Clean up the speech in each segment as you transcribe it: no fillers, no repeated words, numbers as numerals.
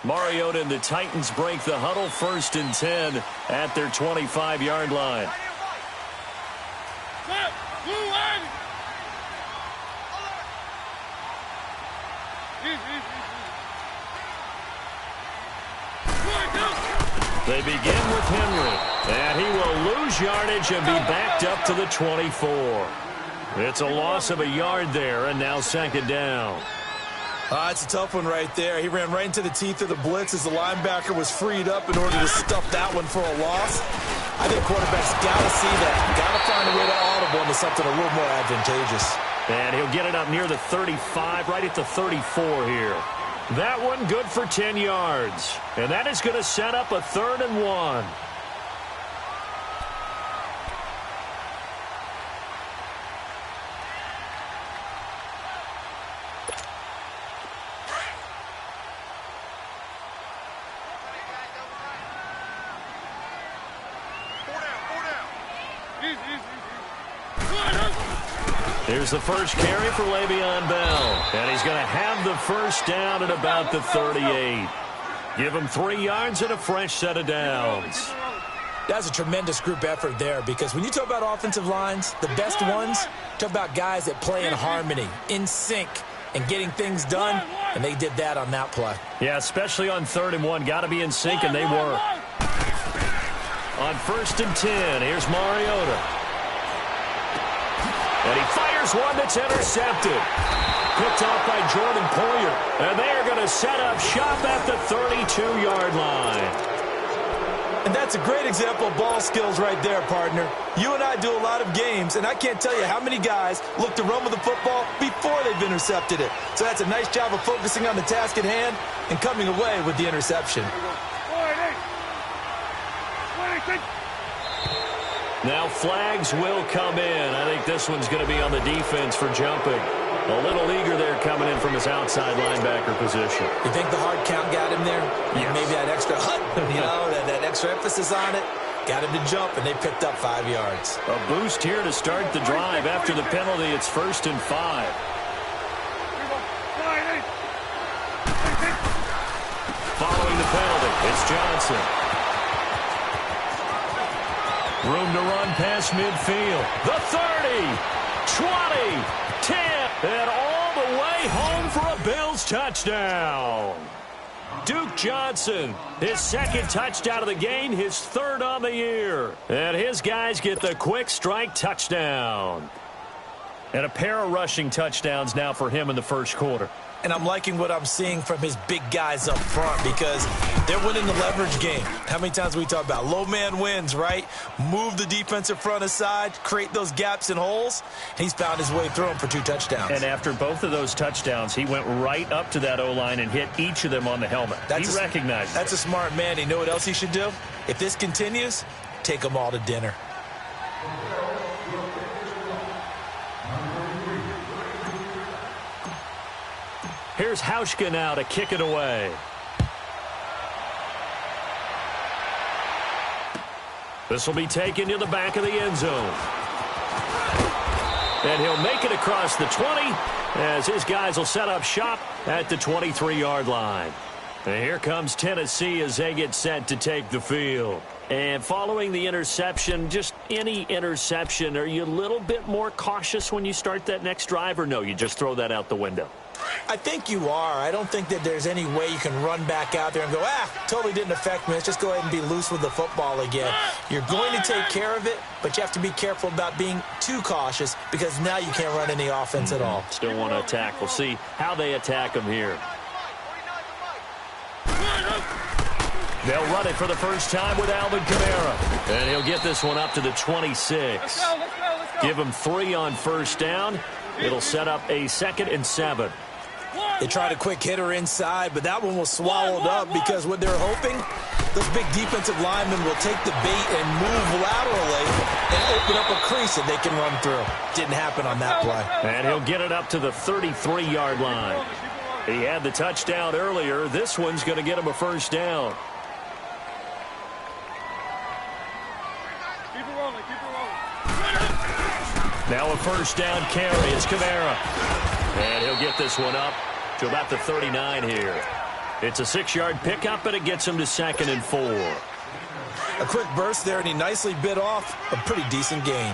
Mariota and the Titans break the huddle, 1st and 10 at their 25-yard line. They begin with Henry, and he will lose yardage and be backed up to the 24. It's a loss of a yard there, and now 2nd down. It's a tough one right there. He ran right into the teeth of the blitz as the linebacker was freed up in order to stuff that one for a loss. I think quarterbacks got to see that. Got to find a way to audible into something a little more advantageous. And he'll get it up near the 35, right at the 34 here. That one good for 10 yards. And that is going to set up a 3rd and 1. Here's the first carry for Le'Veon Bell. And he's going to have the first down at about the 38. Give him 3 yards and a fresh set of downs. That's a tremendous group effort there, because when you talk about offensive lines, the best ones, talk about guys that play in harmony, in sync, and getting things done, and they did that on that play. Yeah, especially on 3rd and 1. Got to be in sync, and they were. On 1st and 10, here's Mariota. And he fires one that's intercepted. Picked off by Jordan Poyer. And they are going to set up shop at the 32-yard line. And that's a great example of ball skills right there, partner. You and I do a lot of games, and I can't tell you how many guys look to run with the football before they've intercepted it. So that's a nice job of focusing on the task at hand and coming away with the interception. Now flags will come in. I think this one's going to be on the defense for jumping. A little eager there coming in from his outside linebacker position. You think the hard count got him there? Yes. Maybe that extra that extra emphasis on it got him to jump, and they picked up 5 yards. A boost here to start the drive. After the penalty, it's 1st and 5. Following the penalty, it's Johnson. Room to run past midfield. The 30, 20, 10, and all the way home for a Bills touchdown. Duke Johnson, his 2nd touchdown of the game, his 3rd on the year. And his guys get the quick strike touchdown. And a pair of rushing touchdowns now for him in the 1st quarter. And I'm liking what I'm seeing from his big guys up front, because they're winning the leverage game. How many times we talk about low man wins, right? Move the defensive front aside, create those gaps and holes. He's found his way through them for 2 touchdowns. And after both of those touchdowns, he went right up to that O-line and hit each of them on the helmet. He recognized it. That's a smart man. You know what else he should do? If this continues, take them all to dinner. Here's Hauschka now to kick it away. This will be taken to the back of the end zone. And he'll make it across the 20 as his guys will set up shop at the 23-yard line. And here comes Tennessee as they get set to take the field. And following the interception, just any interception, are you a little bit more cautious when you start that next drive, or no, you just throw that out the window? I think you are. I don't think that there's any way you can run back out there and go, totally didn't affect me. Let's just go ahead and be loose with the football again. You're going to take care of it, but you have to be careful about being too cautious, because now you can't run any offense at all. Still want to attack. We'll see how they attack him here. They'll run it for the first time with Alvin Kamara. And he'll get this one up to the 26. Let's go. Give him 3 on 1st down. It'll set up a 2nd and 7. They tried a quick hitter inside, but that one was swallowed up, because what they're hoping, those big defensive linemen will take the bait and move laterally and open up a crease that they can run through. Didn't happen on that play. And he'll get it up to the 33-yard line. He had the touchdown earlier. This one's going to get him a 1st down. Keep it rolling. Now a 1st down carry. It's Kamara. And he'll get this one up to about the 39 here. It's a 6-yard pickup, and it gets him to 2nd and 4. A quick burst there, and he nicely bit off a pretty decent gain.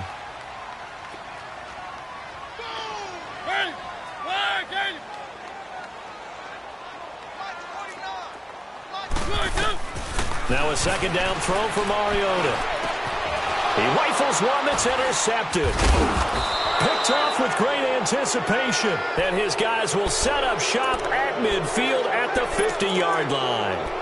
Now a 2nd down throw for Mariota. He rifles one that's intercepted. Picked off with great anticipation. And his guys will set up shop at midfield at the 50-yard line.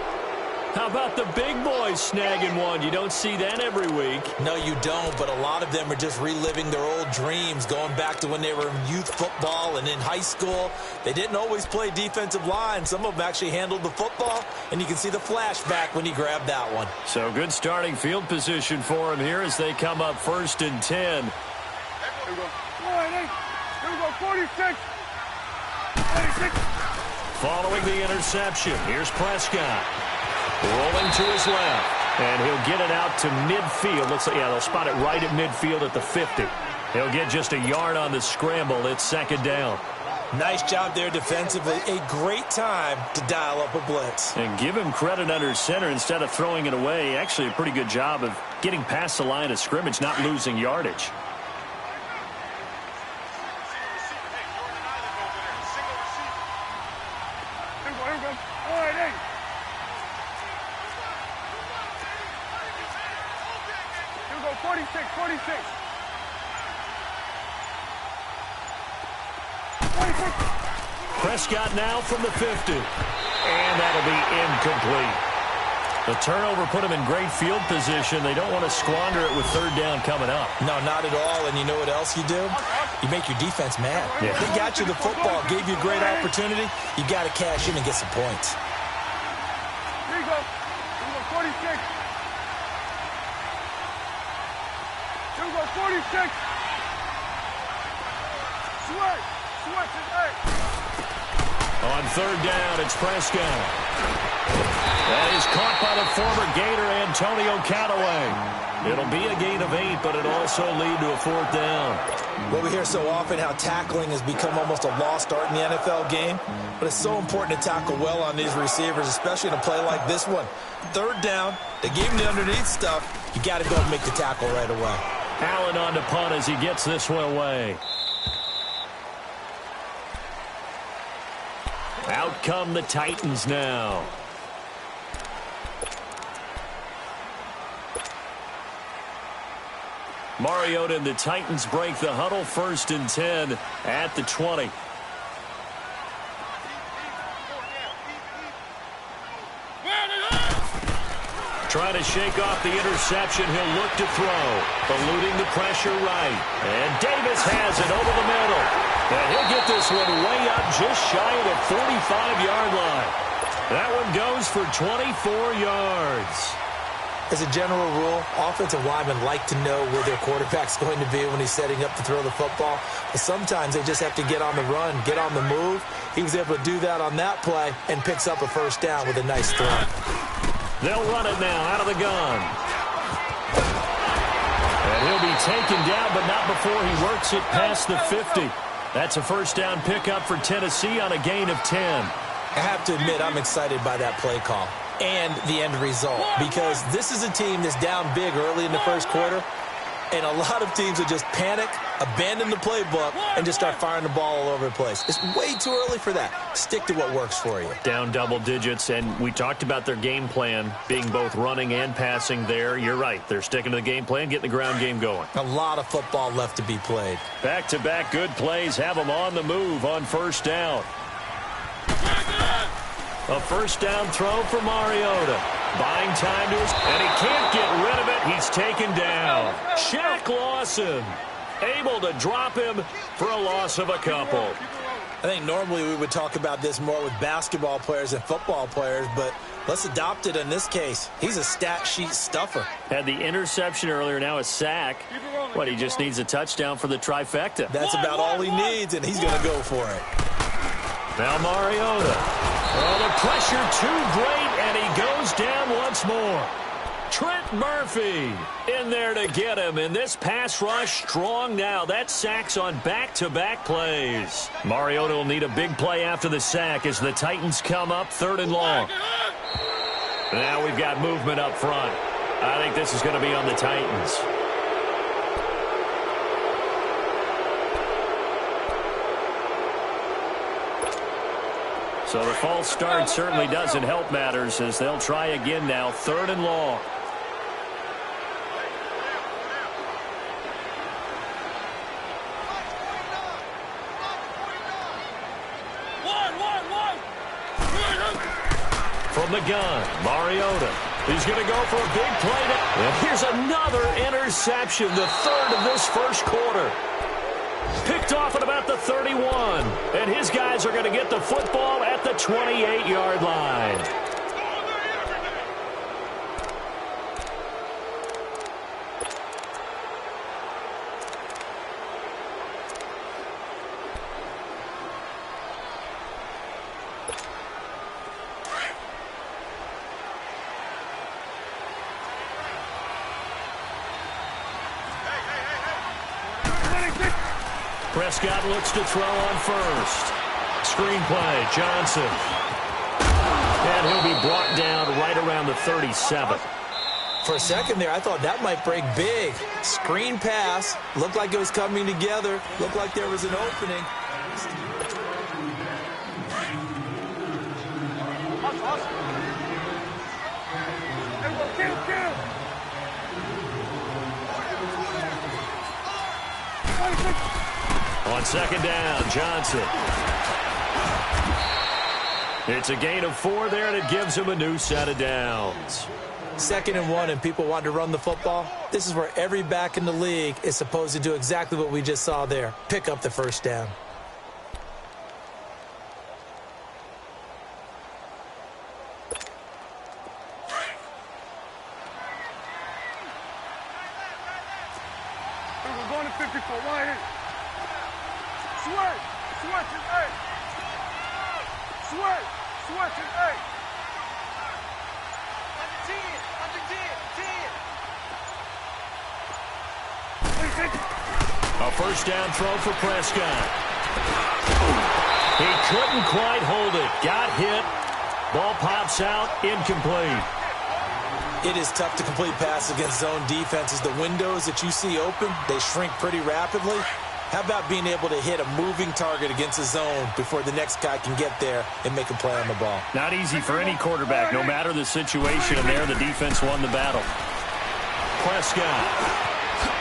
How about the big boys snagging one? You don't see that every week. No, you don't, but a lot of them are just reliving their old dreams, going back to when they were in youth football and in high school. They didn't always play defensive line. Some of them actually handled the football, and you can see the flashback when he grabbed that one. So good starting field position for him here as they come up 1st and 10. Here we go. Here we go, 46. 46. Following the interception, here's Prescott. Rolling to his left, and he'll get it out to midfield. Looks like, yeah, they'll spot it right at midfield at the 50. He'll get just a yard on the scramble. It's 2nd down. Nice job there defensively. A great time to dial up a blitz. And give him credit under center instead of throwing it away. Actually, a pretty good job of getting past the line of scrimmage, not losing yardage. Here we go. All right, hey. Here we go, 46, 46. 46. Prescott now from the 50. And that'll be incomplete. The turnover put him in great field position. They don't want to squander it with 3rd down coming up. No, not at all. And you know what else you do? You make your defense mad. Yeah. They got you the football, gave you a great opportunity. You got to cash in and get some points. Here you go. Here we go, 46. Here we go, 46. Switch. Switch it, hey. On 3rd down, it's Prescott. That is caught by the former Gator, Antonio Callaway. It'll be a gain of 8, but it'll also lead to a 4th down. Well, we hear so often how tackling has become almost a lost art in the NFL game, but it's so important to tackle well on these receivers, especially in a play like this one. 3rd down, they gave him the underneath stuff. You got to go and make the tackle right away. Allen on to punt as he gets this one away. Out come the Titans now. Mariota and the Titans break the huddle, 1st and 10 at the 20. Trying to shake off the interception. He'll look to throw. Eluding the pressure right. And Davis has it over the middle. And he'll get this one way up just shy of the 45-yard line. That one goes for 24 yards. As a general rule, offensive linemen like to know where their quarterback's going to be when he's setting up to throw the football. But sometimes they just have to get on the run, get on the move. He was able to do that on that play and picks up a 1st down with a nice throw. They'll run it now out of the gun. And he'll be taken down, but not before he works it past the 50. That's a 1st down pickup for Tennessee on a gain of 10. I have to admit, I'm excited by that play call and the end result, because this is a team that's down big early in the 1st quarter, and a lot of teams will just panic, abandon the playbook, and just start firing the ball all over the place. It's way too early for that. Stick to what works for you. Down double digits, and we talked about their game plan being both running and passing there. You're right. They're sticking to the game plan, getting the ground game going. A lot of football left to be played. Back-to-back good plays have them on the move on 1st down. A 1st down throw for Mariota. Buying time to his, and he can't get rid of it. He's taken down. Shaq Lawson able to drop him for a loss of a couple. I think normally we would talk about this more with basketball players and football players, but let's adopt it in this case. He's a stat sheet stuffer. Had the interception earlier, now a sack. What, he just needs a touchdown for the trifecta. That's about all he needs, and he's going to go for it. Now Mariota. Well, the pressure too great, and he goes down once more. Trent Murphy in there to get him. And this pass rush strong now. That's sacks on back-to-back plays. Mariota will need a big play after the sack as the Titans come up 3rd and long. Now we've got movement up front. I think this is going to be on the Titans. So the false start certainly doesn't help matters as they'll try again now. 3rd and long. From the gun, Mariota. He's going to go for a big play. And here's another interception, the 3rd of this first quarter. Picked off at about the 31. And his guys are going to get the football at the 28-yard line. Prescott looks to throw on first. Screen play, Johnson. And he'll be brought down right around the 37. For a second there, I thought that might break big. Screen pass. Looked like it was coming together. Looked like there was an opening. On 2nd down, Johnson. It's a gain of 4 there, and it gives him a new set of downs. 2nd and 1, and people want to run the football. This is where every back in the league is supposed to do exactly what we just saw there. Pick up the first down. We're going to 54. Wide. Switch. Switch is 8. Switch. Switch is 8. Under 10. Under 10. 10. A first down throw for Prescott. He couldn't quite hold it. Got hit. Ball pops out. Incomplete. It is tough to complete passes against zone defenses. The windows that you see open, they shrink pretty rapidly. How about being able to hit a moving target against a zone before the next guy can get there and make a play on the ball? Not easy for any quarterback, no matter the situation. And there, the defense won the battle. Prescott.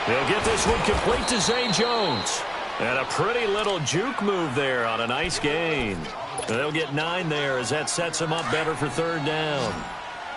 They'll get this one complete to Zay Jones. And a pretty little juke move there on a nice gain. They'll get 9 there as that sets them up better for 3rd down.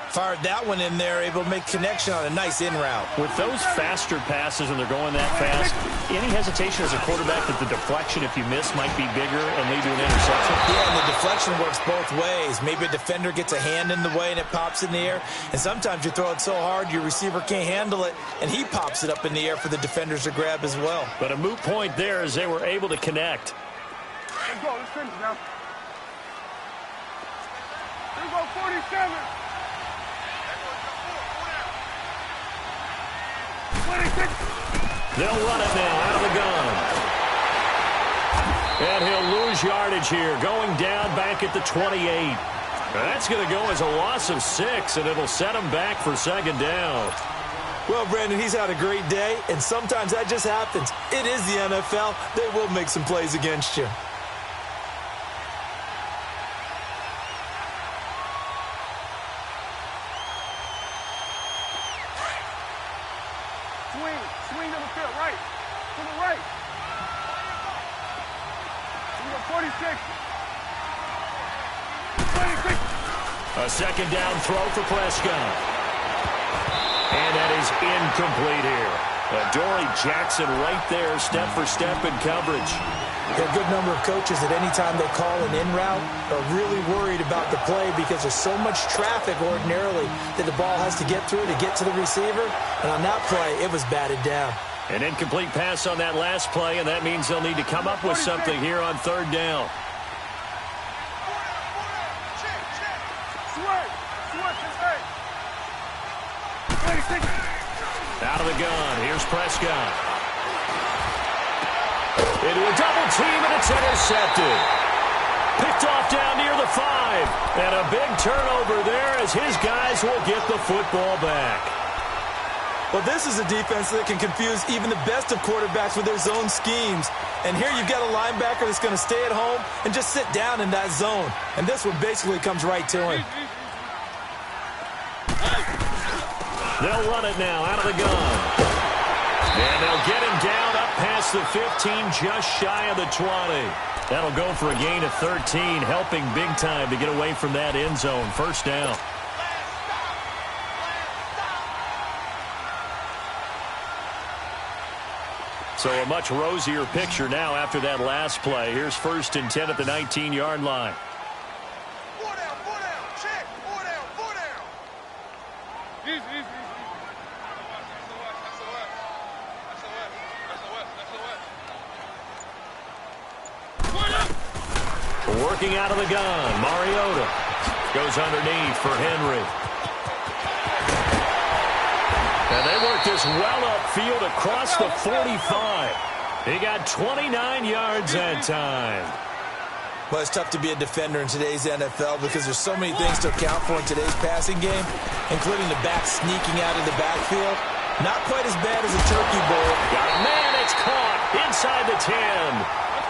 Fired that one in there, able to make connection on a nice in route. With those faster passes and they're going that fast, any hesitation as a quarterback that the deflection, if you miss, might be bigger and lead to an interception? Yeah, and the deflection works both ways. Maybe a defender gets a hand in the way and it pops in the air. And sometimes you throw it so hard your receiver can't handle it, and he pops it up in the air for the defenders to grab as well. But a moot point there as they were able to connect. Let's go. Let's finish now. Here we go, 47. They'll run it now out of the gun. And he'll lose yardage here, going down back at the 28. That's going to go as a loss of 6, and it'll set him back for 2nd down. Well, Brandon, he's had a great day, and sometimes that just happens. It is the NFL. They will make some plays against you. Swing to the field, right. To the right. We got 46. 26. A 2nd down throw for Prescott. And that is incomplete here. Adoree Jackson right there, step for step in coverage. There are a good number of coaches that any time they call an in route are really worried about the play because there's so much traffic ordinarily that the ball has to get through to get to the receiver. And on that play, it was batted down. An incomplete pass on that last play, and that means they'll need to come up with something here on 3rd down. Switch. Out of the gun, here's Prescott. Into a double team, and it's intercepted. Picked off down near the 5. And a big turnover there as his guys will get the football back. Well, this is a defense that can confuse even the best of quarterbacks with their zone schemes. And here you've got a linebacker that's going to stay at home and just sit down in that zone. And this one basically comes right to him. They'll run it now out of the gun. And they'll get him down up past the 15, just shy of the 20. That'll go for a gain of 13, helping big time to get away from that end zone. First down. So a much rosier picture now after that last play. Here's 1st and 10 at the 19-yard line. Working out of the gun, Mariota goes underneath for Henry. And they work this well upfield across the 45. He got 29 yards that time. Well, it's tough to be a defender in today's NFL because there's so many things to account for in today's passing game, including the back sneaking out of the backfield. Not quite as bad as a turkey bowl. Got a man, it's caught inside the 10.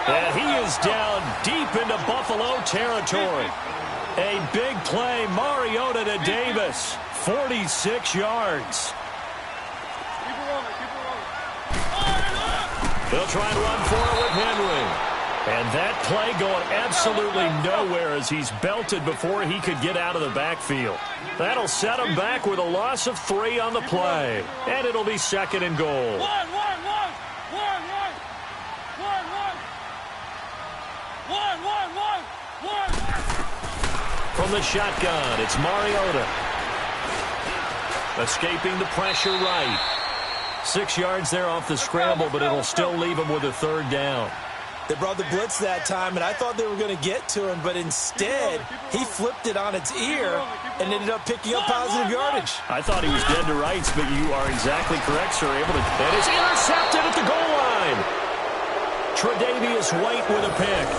And he is down deep into Buffalo territory. A big play, Mariota to Davis. 46 yards. They'll try and run for it with Henry. And that play going absolutely nowhere as he's belted before he could get out of the backfield. That'll set him back with a loss of 3 on the play. And it'll be 2nd and goal. From the shotgun, it's Mariota. Escaping the pressure right. 6 yards there off the scramble, but it'll still leave him with a 3rd down. They brought the blitz that time, and I thought they were going to get to him, but instead, he flipped it on its ear and ended up picking up positive yardage. I thought he was dead to rights, but you are exactly correct, sir. And it's intercepted at the goal line. Tre'Davious White with a pick.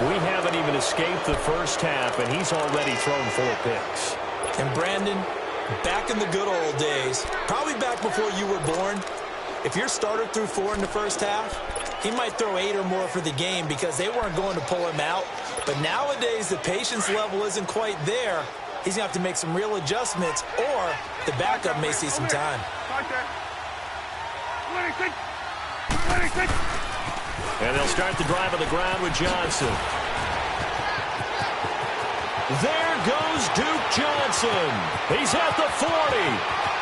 We haven't even escaped the first half, and he's already thrown 4 picks. And Brandon, back in the good old days, probably back before you were born, if your starter threw 4 in the first half, he might throw 8 or more for the game because they weren't going to pull him out. But nowadays, the patience level isn't quite there. He's going to have to make some real adjustments, or the backup may see some time. And they'll start the drive on the ground with Johnson. There goes Duke Johnson. He's at the 40,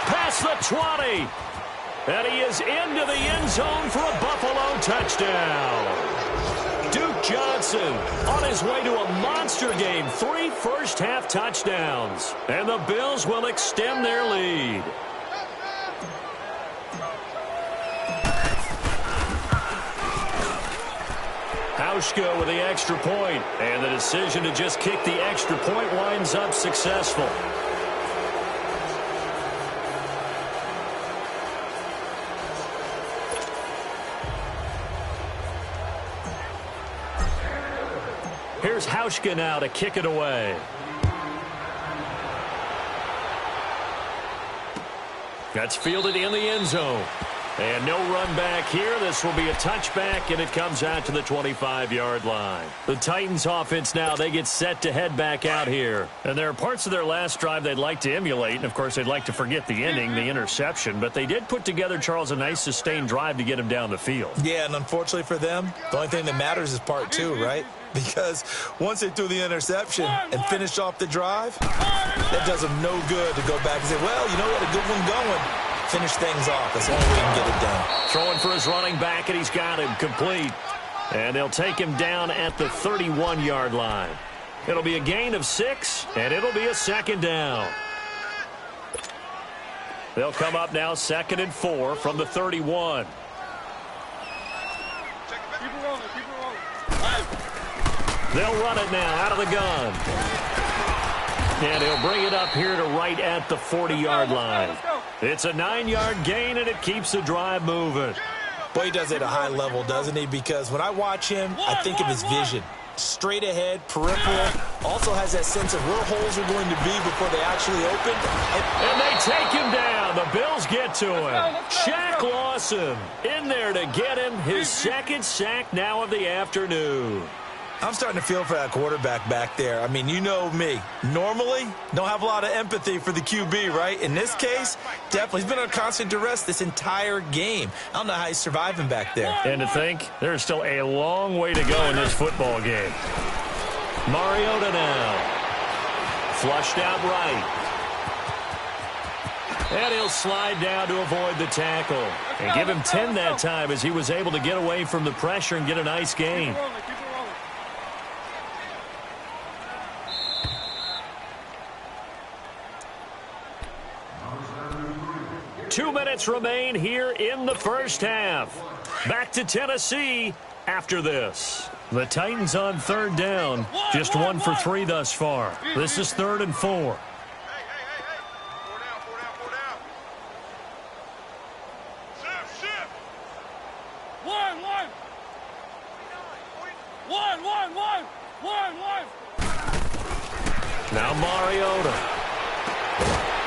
past the 20. And he is into the end zone for a Buffalo touchdown. Duke Johnson on his way to a monster game. 3 first-half touchdowns. And the Bills will extend their lead. Hauschka with the extra point. And the decision to just kick the extra point winds up successful. Here's Hauschka now to kick it away. That's fielded in the end zone. And no run back here. This will be a touchback, and it comes out to the 25-yard line. The Titans offense now, they get set to head back out here. And there are parts of their last drive they'd like to emulate. And, of course, they'd like to forget the ending, the interception. But they did put together, Charles, a nice sustained drive to get him down the field. Yeah, and unfortunately for them, the only thing that matters is part 2, right? Because once they threw the interception and finished off the drive, that does them no good to go back and say, well, you know, we had a good one going. Finish things off. That's the only way he can get it done. Throwing for his running back, and he's got him complete. And they'll take him down at the 31-yard line. It'll be a gain of 6, and it'll be a 2nd down. They'll come up now 2nd and 4 from the 31. They'll run it now out of the gun. And he'll bring it up here to right at the 40-yard line. It's a 9-yard gain, and it keeps the drive moving. Boy, he does it at a high level, doesn't he? Because when I watch him, I think of his vision. Straight ahead, peripheral, also has that sense of where holes are going to be before they actually open. And they take him down. The Bills get to him. Shaq Lawson in there to get him his second sack now of the afternoon. I'm starting to feel for that quarterback back there. I mean, you know me. Normally, don't have a lot of empathy for the QB, right? In this case, definitely. He's been under constant duress this entire game. I don't know how he's surviving back there. And to think, there's still a long way to go in this football game. Mariota now. Flushed out right. And he'll slide down to avoid the tackle. And give him 10 that time as he was able to get away from the pressure and get a nice gain. 2 minutes remain here in the first half. Back to Tennessee after this. The Titans on third down. Just 1 for 3 thus far. This is 3rd and 4. Now Mariota.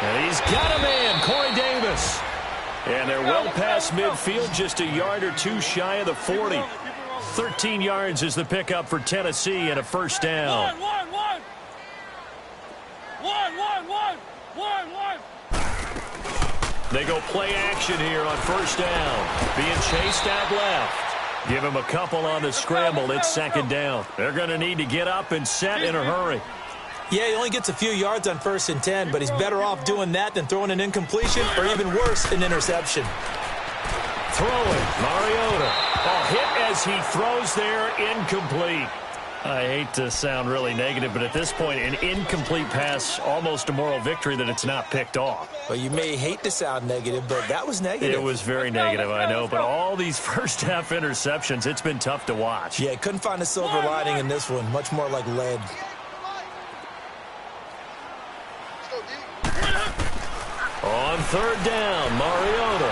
And he's got a man, Corey Davis. And they're well past midfield, just a yard or two shy of the 40. 13 yards is the pickup for Tennessee and a first down. They go play action here on first down. Being chased out left. Give him a couple on the scramble. It's 2nd down. They're going to need to get up and set in a hurry. Yeah, he only gets a few yards on 1st and 10, but he's better off doing that than throwing an incompletion or even worse, an interception. Throwing, Mariota. A hit as he throws there, incomplete. I hate to sound really negative, but at this point, an incomplete pass, almost a moral victory that it's not picked off. Well, you may hate to sound negative, but that was negative. It was very negative, I know, but all these first half interceptions, it's been tough to watch. Yeah, couldn't find a silver lining in this one, much more like lead. On 3rd down, Mariota.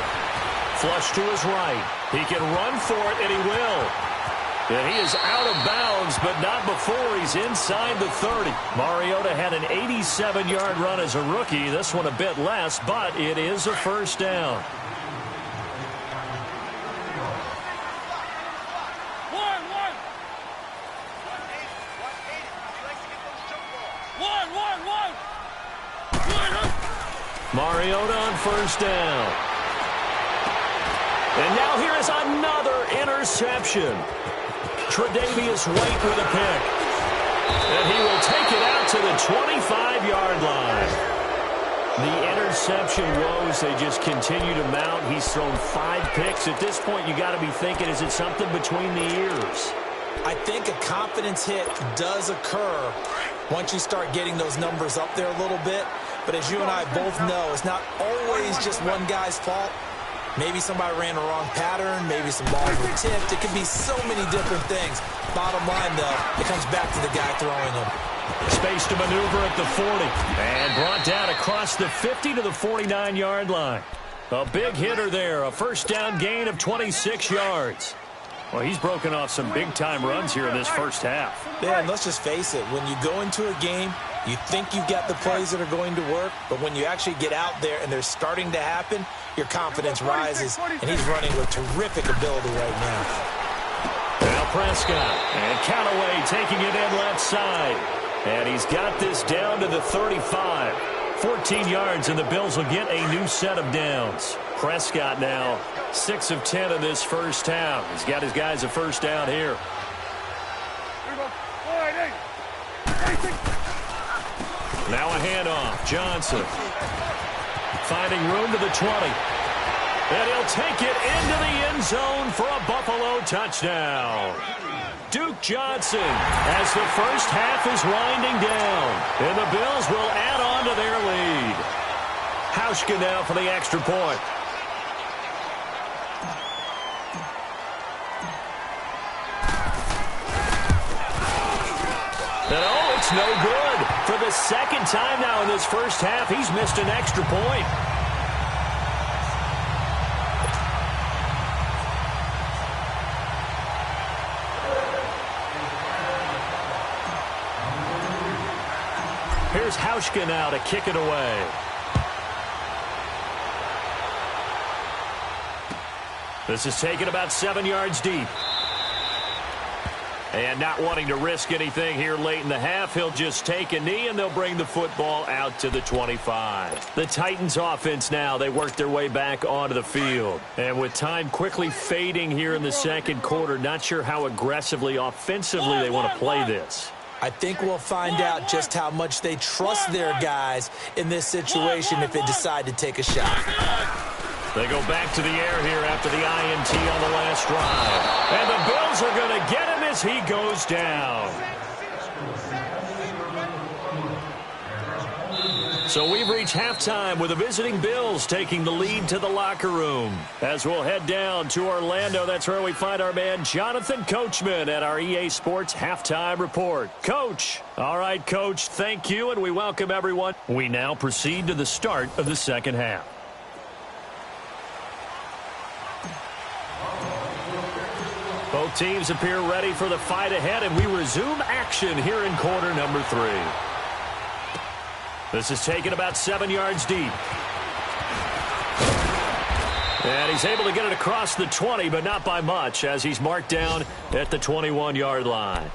Flush to his right. He can run for it, and he will. And he is out of bounds, but not before he's inside the 30. Mariota had an 87-yard run as a rookie. This one a bit less, but it is a first down. Mariota on first down. And now here is another interception. Tre'Davious White with a pick. And he will take it out to the 25-yard line. The interception woes, they just continue to mount. He's thrown 5 picks. At this point, you got to be thinking, is it something between the ears? I think a confidence hit does occur once you start getting those numbers up there a little bit. But as you and I both know, it's not always just one guy's fault. Maybe somebody ran a wrong pattern. Maybe some balls were tipped. It could be so many different things. Bottom line, though, it comes back to the guy throwing them. Space to maneuver at the 40. And brought down across the 50 to the 49-yard line. A big hitter there. A first down gain of 26 yards. Well, he's broken off some big-time runs here in this first half. Yeah, and let's just face it. When you go into a game, you think you've got the plays that are going to work, but when you actually get out there and they're starting to happen, your confidence rises, and he's running with terrific ability right now. Now Prescott and Callaway taking it in left side. And he's got this down to the 35. 14 yards, and the Bills will get a new set of downs. Prescott now 6 of 10 in this first half. He's got his guys a first down here. Now a handoff. Johnson finding room to the 20. And he'll take it into the end zone for a Buffalo touchdown. Duke Johnson as the first half is winding down. And the Bills will add on to their lead. Hauschka now for the extra point. And oh, it's no good. For the second time now in this first half, he's missed an extra point. Here's Hauschka now to kick it away. This is taken about 7 yards deep. And not wanting to risk anything here late in the half, he'll just take a knee, and they'll bring the football out to the 25. The Titans offense now, they work their way back onto the field. And with time quickly fading here in the second quarter, not sure how aggressively, offensively they want to play this. I think we'll find out just how much they trust their guys in this situation if they decide to take a shot. They go back to the air here after the INT on the last drive. And the Bills are going to get him as he goes down. So we've reached halftime with the visiting Bills taking the lead to the locker room. As we'll head down to Orlando, that's where we find our man Jonathan Coachman at our EA Sports Halftime Report. Coach. All right, Coach, thank you, and we welcome everyone. We now proceed to the start of the second half. Both teams appear ready for the fight ahead, and we resume action here in quarter number 3. This is taken about 7 yards deep. And he's able to get it across the 20, but not by much, as he's marked down at the 21-yard line.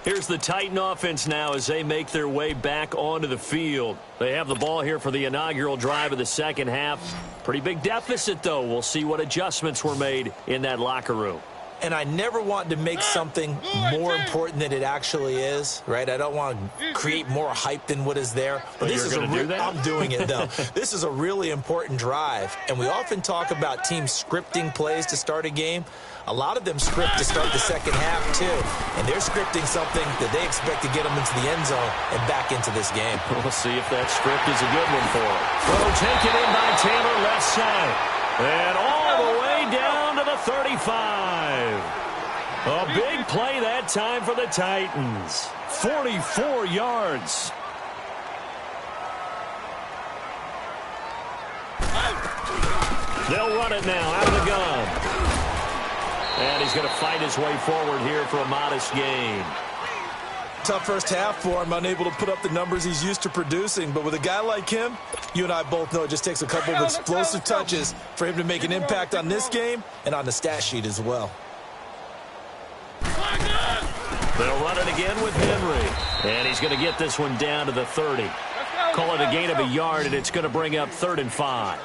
Here's the Titan offense now as they make their way back onto the field. They have the ball here for the inaugural drive of the second half. Pretty big deficit, though. We'll see what adjustments were made in that locker room. And I never want to make something more important than it actually is, right? I don't want to create more hype than what is there. But this is I'm doing it, though. This is a really important drive. And we often talk about teams scripting plays to start a game. A lot of them script to start the second half, too. And they're scripting something that they expect to get them into the end zone and back into this game. We'll see if that script is a good one for them. Well, taken in by Taylor left side. And all the way down to the 35. A big play that time for the Titans. 44 yards. They'll run it now out of the gun. And he's going to fight his way forward here for a modest gain. Tough first half for him, unable to put up the numbers he's used to producing. But with a guy like him, you and I both know it just takes a couple of explosive touches for him to make an impact on this game and on the stat sheet as well. They'll run it again with Henry. And he's going to get this one down to the 30. Call it a gain of a yard, and it's going to bring up 3rd and 5.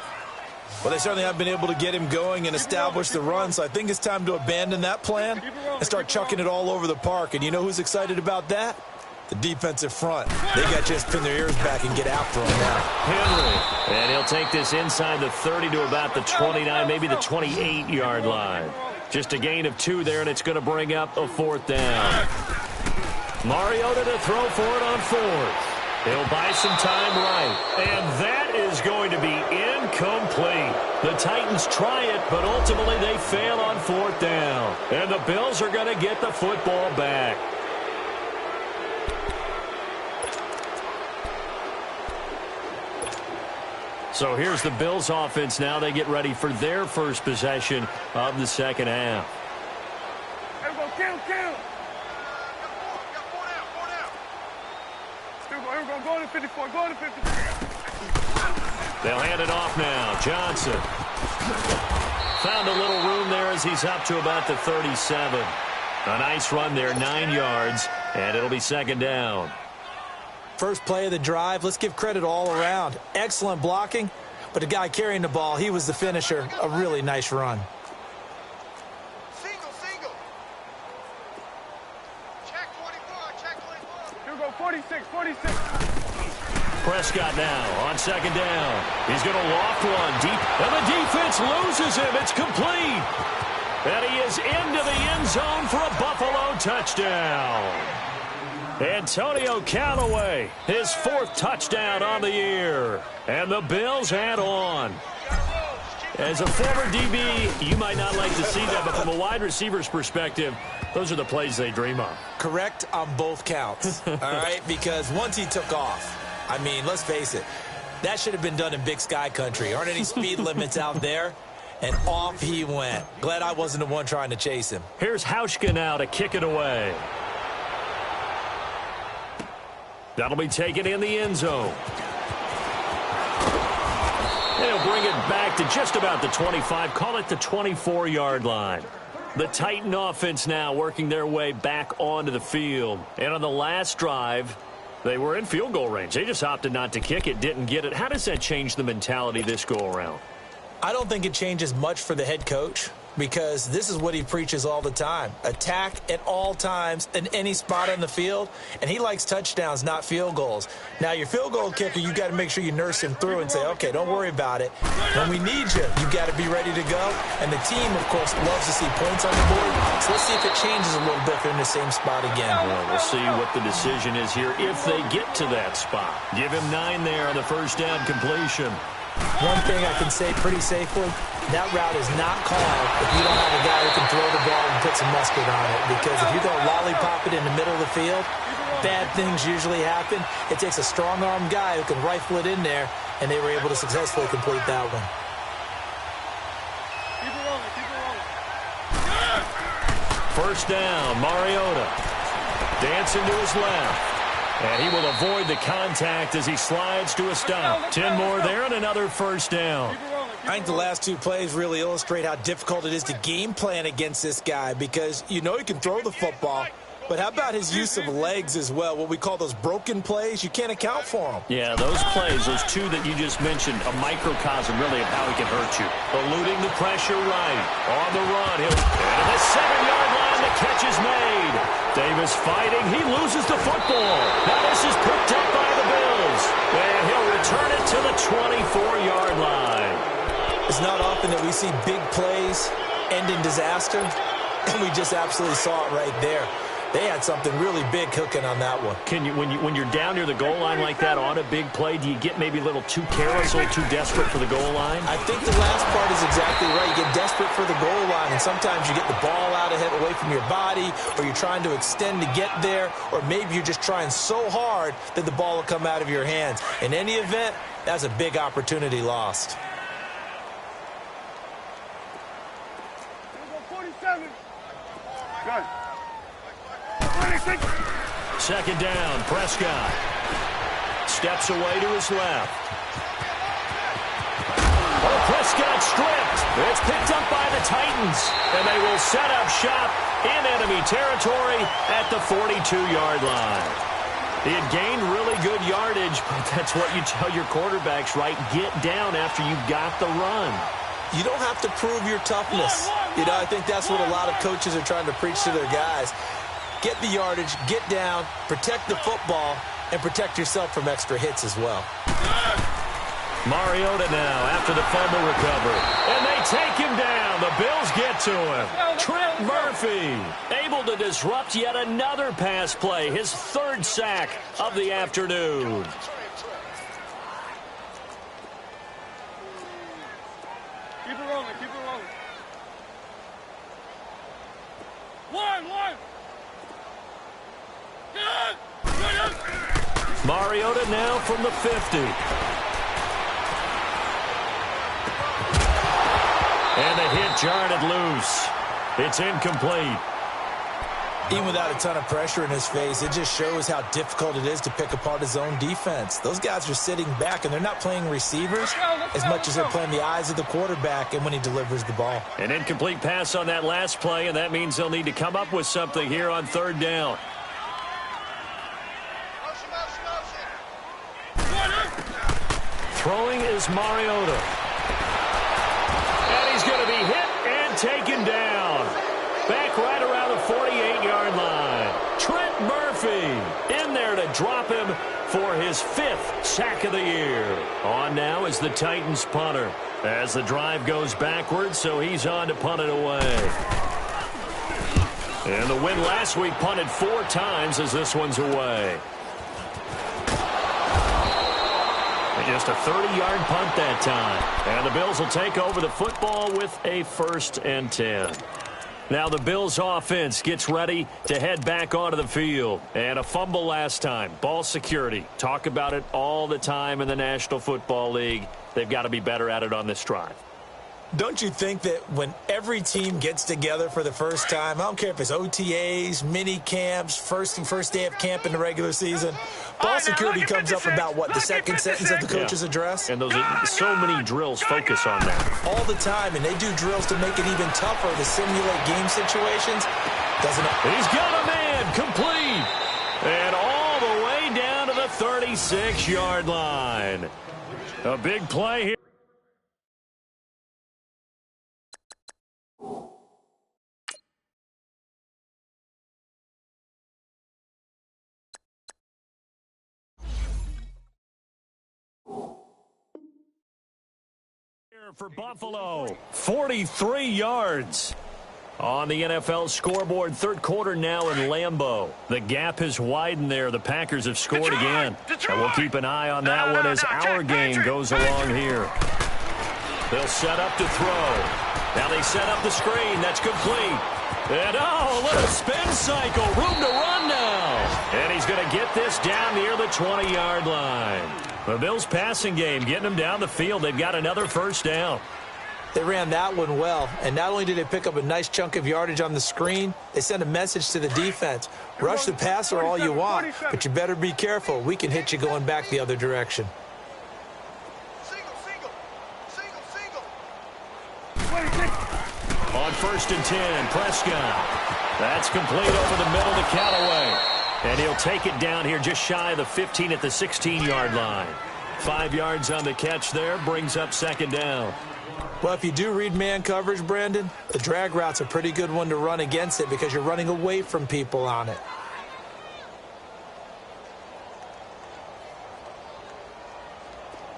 Well, they certainly have been able to get him going and establish the run, so I think it's time to abandon that plan and start chucking it all over the park. And you know who's excited about that? The defensive front. They got to just pin their ears back and get after him now. Henry. And he'll take this inside the 30 to about the 29, maybe the 28-yard line. Just a gain of 2 there, and it's going to bring up a 4th down. Mariota to throw for it on 4th. He'll buy some time right. And that is going to be incomplete. The Titans try it, but ultimately they fail on 4th down. And the Bills are going to get the football back. So here's the Bills offense now. They get ready for their first possession of the second half. Kill. Go to 54, go to 54. They'll hand it off now. Johnson. Found a little room there as he's up to about the 37. A nice run there, 9 yards, and it'll be 2nd down. First play of the drive, let's give credit all around. Excellent blocking, but the guy carrying the ball, he was the finisher. A really nice run. Single. Check 24. Here we go, 46. Prescott now on 2nd down. He's going to loft one deep, and the defense loses him. It's complete. And he is into the end zone for a Buffalo touchdown. Antonio Callaway, his 4th touchdown on the year. And the Bills add on. As a former DB, you might not like to see that, but from a wide receiver's perspective, those are the plays they dream of. Correct on both counts, all right? Because once he took off, I mean, let's face it, that should have been done in Big Sky country. Aren't any speed limits out there? And off he went. Glad I wasn't the one trying to chase him. Here's Hauschka now to kick it away. That'll be taken in the end zone. And he'll bring it back to just about the 25. Call it the 24-yard line. The Titan offense now working their way back onto the field. And on the last drive, they were in field goal range. They just opted not to kick it, didn't get it. How does that change the mentality this go-around? I don't think it changes much for the head coach because this is what he preaches all the time. Attack at all times in any spot on the field, and he likes touchdowns, not field goals. Now, your field goal kicker, you got to make sure you nurse him through and say, okay, don't worry about it. When we need you, you got to be ready to go. And the team, of course, loves to see points on the board. So let's see if it changes a little bit if they're in the same spot again. Well, we'll see what the decision is here if they get to that spot. Give him 9 there on the first down completion. One thing I can say pretty safely, that route is not called if you don't have a guy who can throw the ball and put some mustard on it. Because if you're going to lollipop it in the middle of the field, bad things usually happen. It takes a strong-armed guy who can rifle it in there, and they were able to successfully complete that one. Keep it rolling, keep it rolling. First down, Mariota. Dancing to his left. And he will avoid the contact as he slides to a stop. 10 more there and another first down. I think the last 2 plays really illustrate how difficult it is to game plan against this guy because you know he can throw the football, but how about his use of legs as well, what we call those broken plays? You can't account for them. Yeah, those plays, those 2 that you just mentioned, a microcosm really of how he can hurt you. Eluding the pressure right. On the run. And at the 7-yard line, the catch is made. Davis fighting. He loses the football. Now this is picked up by the Bills. And he'll return it to the 24-yard line. It's not often that we see big plays end in disaster, and we just absolutely saw it right there. They had something really big cooking on that one. Can you, when you're down near the goal line like that on a big play, do you get maybe a little too careless, a little too desperate for the goal line? I think the last part is exactly right. You get desperate for the goal line, and sometimes you get the ball out ahead away from your body, or you're trying to extend to get there, or maybe you're just trying so hard that the ball will come out of your hands. In any event, that's a big opportunity lost. 47. Good. Second down, Prescott. Steps away to his left. Oh, Prescott stripped. It's picked up by the Titans. And they will set up shop in enemy territory at the 42-yard line. He had gained really good yardage, but that's what you tell your quarterbacks, right? Get down after you've got the run. You don't have to prove your toughness. You know, I think that's what a lot of coaches are trying to preach to their guys. Get the yardage, get down, protect the football, and protect yourself from extra hits as well. Mariota now after the fumble recovery. And they take him down. The Bills get to him. Trent Murphy able to disrupt yet another pass play. His 3rd sack of the afternoon. Keep it rolling, keep it rolling. One. Mariota now from the 50. And the hit jarred it loose. It's incomplete. Even without a ton of pressure in his face, it just shows how difficult it is to pick apart his own defense. Those guys are sitting back, and they're not playing receivers as much as they're playing the eyes of the quarterback and when he delivers the ball. An incomplete pass on that last play, and that means they'll need to come up with something here on 3rd down. Throwing is Mariota. And he's going to be hit and taken down. Back right around the 48-yard line. Trent Murphy in there to drop him for his 5th sack of the year. On now is the Titans punter as the drive goes backwards, so he's on to punt it away. And the win last week punted 4 times as this one's away. Just a 30-yard punt that time. And the Bills will take over the football with a 1st and 10. Now the Bills offense gets ready to head back onto the field. And a fumble last time. Ball security. Talk about it all the time in the National Football League. They've got to be better at it on this drive. Don't you think that when every team gets together for the first time, I don't care if it's OTAs, mini camps, first day of camp in the regular season, ball security comes up about, what, the second sentence of the coach's address? And so many drills focus on that. All the time, and they do drills to make it even tougher to simulate game situations. Doesn't it? He's got a man complete. And all the way down to the 36-yard line. A big play here. For Buffalo, 43 yards on the NFL scoreboard. 3rd quarter now in Lambeau. The gap has widened there. The Packers have scored again. And we'll keep an eye on that one as our game goes along here. They'll set up to throw. Now they set up the screen. That's complete. And a little spin cycle. Room to run now. And he's going to get this down near the 20-yard line. The Bills' passing game getting them down the field. They've got another 1st down. They ran that one well, and not only did they pick up a nice chunk of yardage on the screen, they sent a message to the defense. Rush the passer all you want, but you better be careful. We can hit you going back the other direction. On 1st and 10, Prescott. That's complete over the middle to Callaway. And he'll take it down here just shy of the 15 at the 16-yard line. 5 yards on the catch there, brings up 2nd down. Well, if you do read man coverage, Brandon, the drag route's a pretty good one to run against it because you're running away from people on it.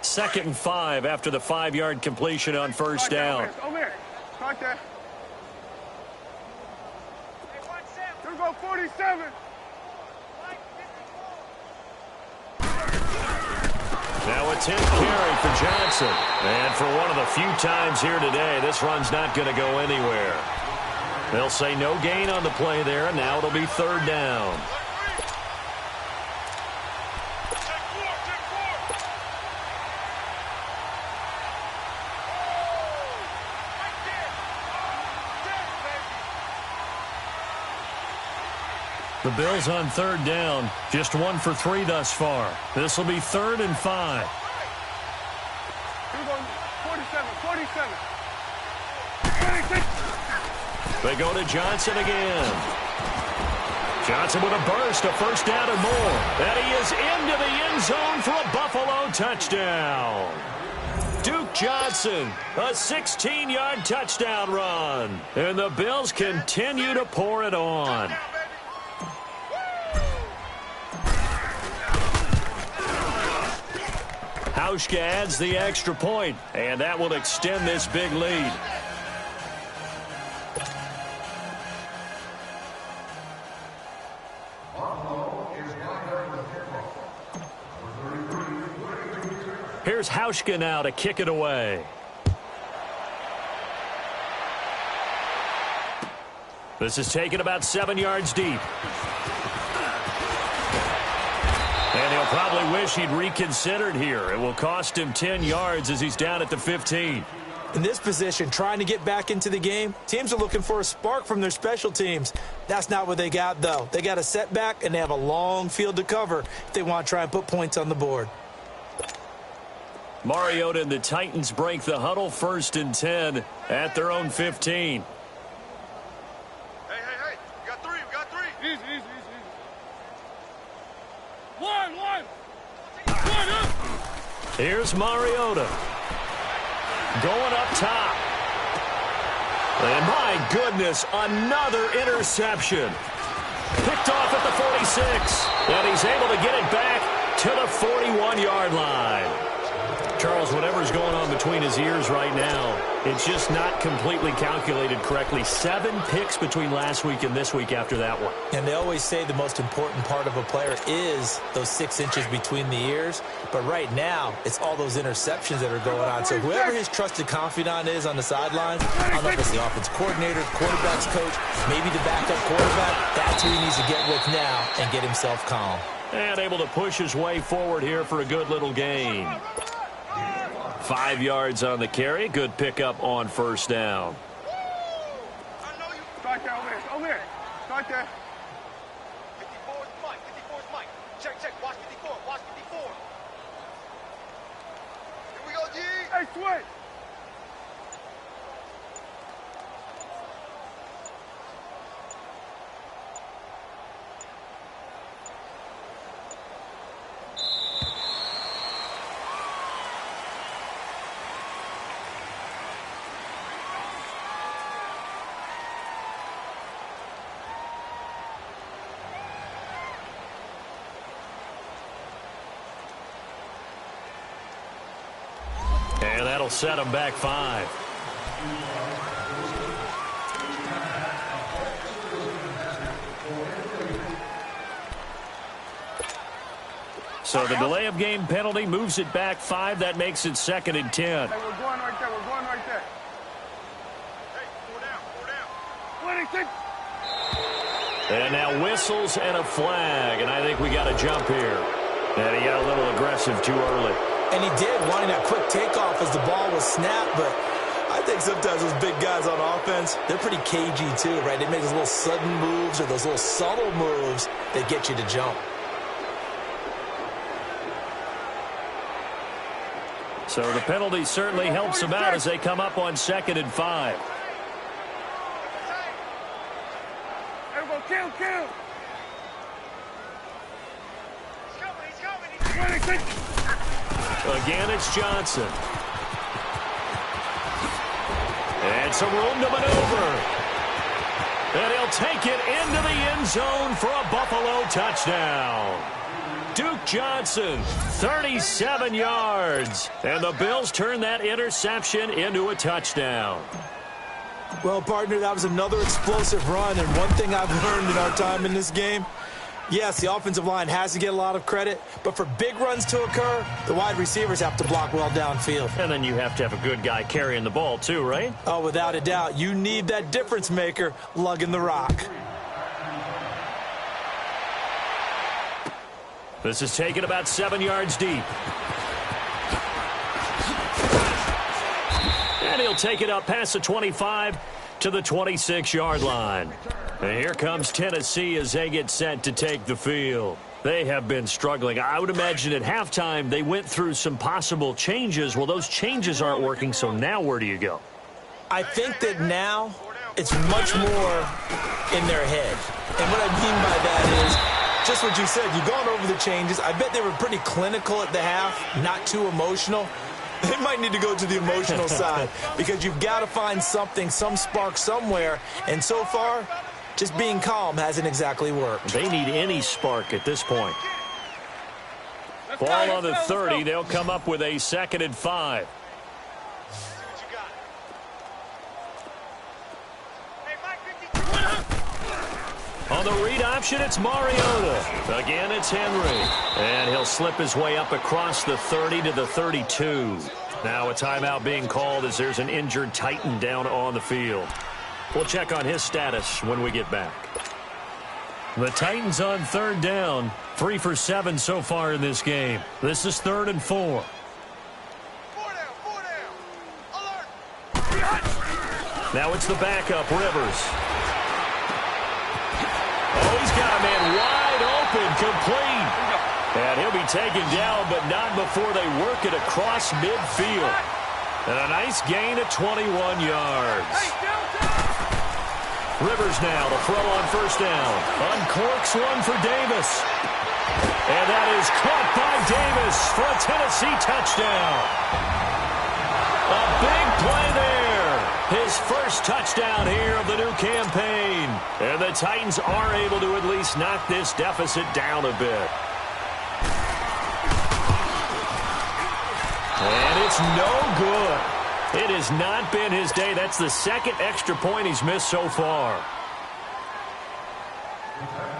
Second and 5 after the 5-yard completion on 1st down. Over here. Right there. Here we go, 47. Now a 10th carry for Johnson. And for one of the few times here today, this run's not going to go anywhere. They'll say no gain on the play there, and now it'll be 3rd down. The Bills on 3rd down, just 1 for 3 thus far. This will be 3rd and 5. Here we go, 47, 46. They go to Johnson again. Johnson with a burst, a 1st down and more. And he is into the end zone for a Buffalo touchdown. Duke Johnson, a 16-yard touchdown run. And the Bills continue to pour it on. Hauschka adds the extra point, and that will extend this big lead. Here's Hauschka now to kick it away. This is taken about 7 yards deep. And he'll probably wish he'd reconsidered here. It will cost him 10 yards as he's down at the 15. In this position, trying to get back into the game, teams are looking for a spark from their special teams. That's not what they got, though. They got a setback, and they have a long field to cover if they want to try and put points on the board. Mariota and the Titans break the huddle, 1st and 10 at their own 15. Hey, we got 3, Easy, easy, easy. One up. Here's Mariota. Going up top. And my goodness, another interception. Picked off at the 46. And he's able to get it back to the 41-yard line. Charles, whatever's going on between his ears right now, it's just not completely calculated correctly. 7 picks between last week and this week after that one. And they always say the most important part of a player is those 6 inches between the ears. But right now, it's all those interceptions that are going on. So whoever his trusted confidant is on the sidelines, I don't know if it's the offense coordinator, quarterback's coach, maybe the backup quarterback, that's who he needs to get with now and get himself calm. And able to push his way forward here for a good little gain. 5 yards on the carry. Good pickup on first down. Start there, over here. Start there. 54 is Mike. 54 is Mike. Check. Watch 54. Watch 54. Here we go, G. Hey, switch. And that'll set him back 5. So the delay of game penalty moves it back 5. That makes it 2nd and 10. Hey, we're going right there. We're going right there. Hey, 4 down. 26. And now whistles and a flag. And I think we got a jump here. And he got a little aggressive too early. And he did, wanting that quick takeoff as the ball was snapped. But I think sometimes those big guys on offense, they're pretty cagey too, right? They make those little sudden moves or those little subtle moves that get you to jump. So the penalty certainly helps them out as they come up on 2nd and 5. Hey, we go. Kill. He's coming. 26. Again, it's Johnson. And some room to maneuver. And he'll take it into the end zone for a Buffalo touchdown. Duke Johnson, 37 yards. And the Bills turn that interception into a touchdown. Well, partner, that was another explosive run. And one thing I've learned in our time in this game, yes, the offensive line has to get a lot of credit, but for big runs to occur, the wide receivers have to block well downfield. And then you have to have a good guy carrying the ball too, right? Oh, without a doubt. You need that difference maker lugging the rock. This is taken about 7 yards deep. And he'll take it up past the 25 to the 26-yard line. And here comes Tennessee as they get set to take the field. They have been struggling. I would imagine at halftime they went through some possible changes. Well, those changes aren't working, so now where do you go? I think that now it's much more in their head. And what I mean by that is just what you said. You've gone over the changes. I bet they were pretty clinical at the half, not too emotional. They might need to go to the emotional side because you've got to find something, some spark somewhere. And so far, just being calm hasn't exactly worked. They need any spark at this point. Ball on the 30. They'll come up with a 2nd and 5. On the read option, it's Mariota. Again, it's Henry. And he'll slip his way up across the 30 to the 32. Now a timeout being called as there's an injured Titan down on the field. We'll check on his status when we get back. The Titans on 3rd down. 3 for 7 so far in this game. This is 3rd and 4. 4 down. Alert. Now it's the backup, Rivers. Oh, he's got a man wide open, complete. And he'll be taken down, but not before they work it across midfield. And a nice gain of 21 yards. Rivers now to throw on 1st down. Uncorks one for Davis. And that is caught by Davis for a Tennessee touchdown. A big play there. His first touchdown here of the new campaign. And the Titans are able to at least knock this deficit down a bit. And It's no good. It has not been his day. That's the second extra point he's missed so far.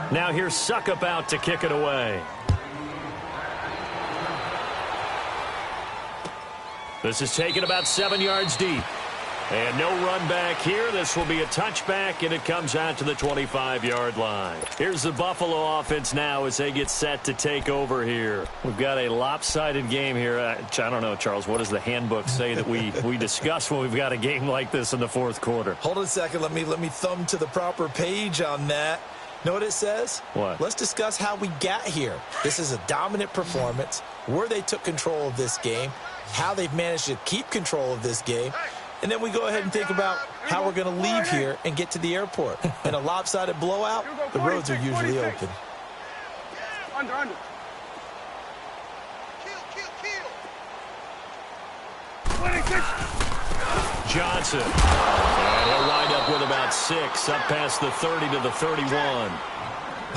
Now here's Suckup out to kick it away. This is taken about 7 yards deep. And no run back here. This will be a touchback, and it comes out to the 25-yard line. Here's the Buffalo offense now as they get set to take over here. We've got a lopsided game here. I don't know, Charles, what does the handbook say that we discuss when we've got a game like this in the fourth quarter? Hold on a second. Let me thumb to the proper page on that. Know what it says? What? Let's discuss how we got here. This is a dominant performance, where they took control of this game, how they've managed to keep control of this game, and then we go ahead and think about how we're going to leave here and get to the airport. In a lopsided blowout, the roads are usually open. Under. Kill. 26. Johnson. And he'll wind up with about 6, up past the 30 to the 31.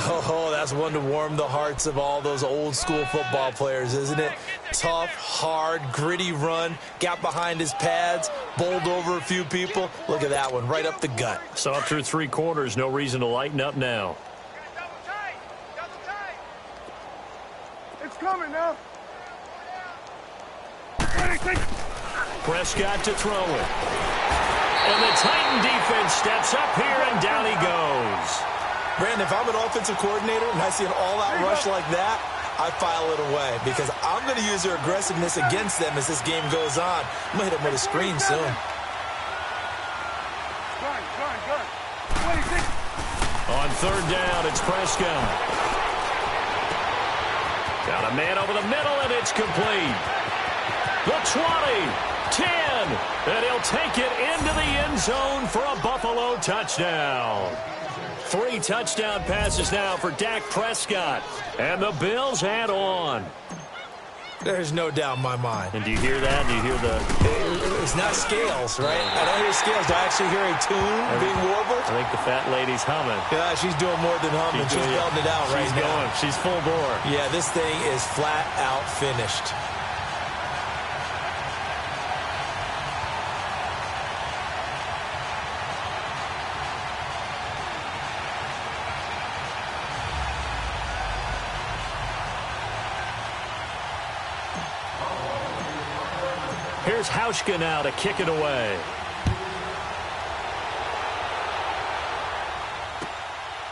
Oh, that's one to warm the hearts of all those old school football players, isn't it? Tough, hard, gritty run, got behind his pads, bowled over a few people. Look at that one, right up the gut. So up through 3 quarters, no reason to lighten up now. Double tight. It's coming now. 26. Prescott to throw it. And the Titan defense steps up here, and down he goes. Brandon, if I'm an offensive coordinator and I see an all-out rush like that, I file it away because I'm going to use their aggressiveness against them as this game goes on. I'm going to hit them with a screen soon. Gun. 26. On third down, it's Prescott. Got a man over the middle, and it's complete. The 20, 10, and he'll take it into the end zone for a Buffalo touchdown. 3 touchdown passes now for Dak Prescott. And the Bills add on. There's no doubt in my mind. And do you hear that? Do you hear the... It's not scales, right? I don't hear scales. Do I actually hear a tune being warbled? I think the fat lady's humming. Yeah, she's doing more than humming. She's belting it out right now. She's going. She's full bore. Yeah, this thing is flat out finished. Here's Hauschka now to kick it away.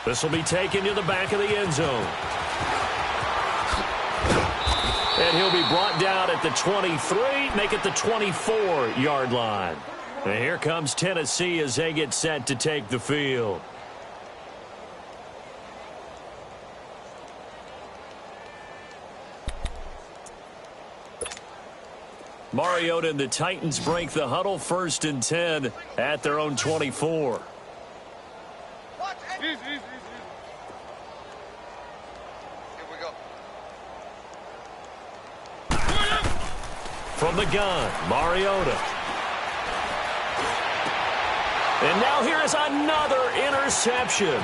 This will be taken to the back of the end zone. And he'll be brought down at the 23, make it the 24-yard line. And here comes Tennessee as they get set to take the field. Mariota and the Titans break the huddle, 1st and 10 at their own 24. Easy. Here we go. From the gun, Mariota. And now here is another interception.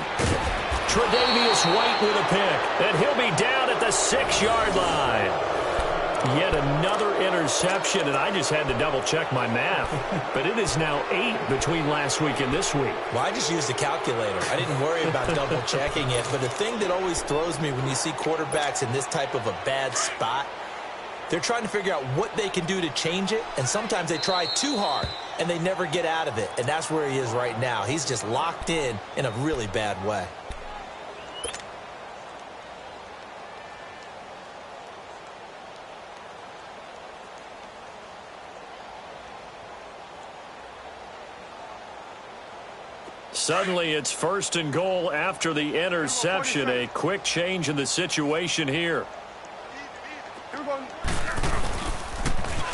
Tre'Davious White with a pick, and he'll be down at the 6-yard line. Yet another interception, and I just had to double-check my math. But it is now 8 between last week and this week. Well, I just used a calculator. I didn't worry about double-checking it. But the thing that always throws me when you see quarterbacks in this type of a bad spot, they're trying to figure out what they can do to change it, and sometimes they try too hard, and they never get out of it. And that's where he is right now. He's just locked in a really bad way. Suddenly, it's 1st and goal after the interception. A quick change in the situation here.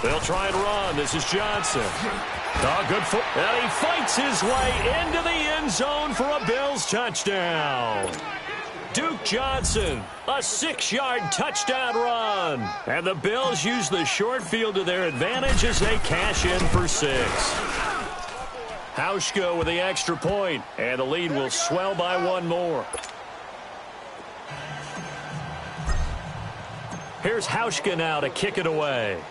They'll try and run. This is Johnson. Oh, good foot. And he fights his way into the end zone for a Bills touchdown. Duke Johnson, a 6-yard touchdown run. And the Bills use the short field to their advantage as they cash in for 6. Hauschka with the extra point, and the lead will swell by 1 more. Here's Hauschka now to kick it away.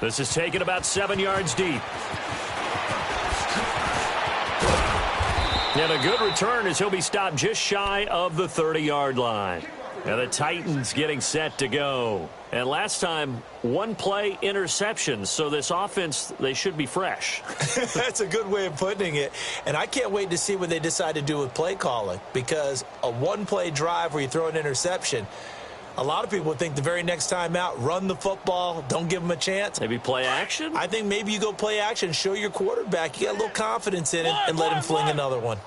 This is taken about 7 yards deep. And a good return as he'll be stopped just shy of the 30-yard line. And the Titans getting set to go. And last time, one play interception. So this offense, they should be fresh. That's a good way of putting it. And I can't wait to see what they decide to do with play calling. Because a one-play drive where you throw an interception, a lot of people think the very next time out, run the football, don't give them a chance. Maybe play action? I think maybe you go play action, show your quarterback. You got a little confidence in him, and let him fling another one.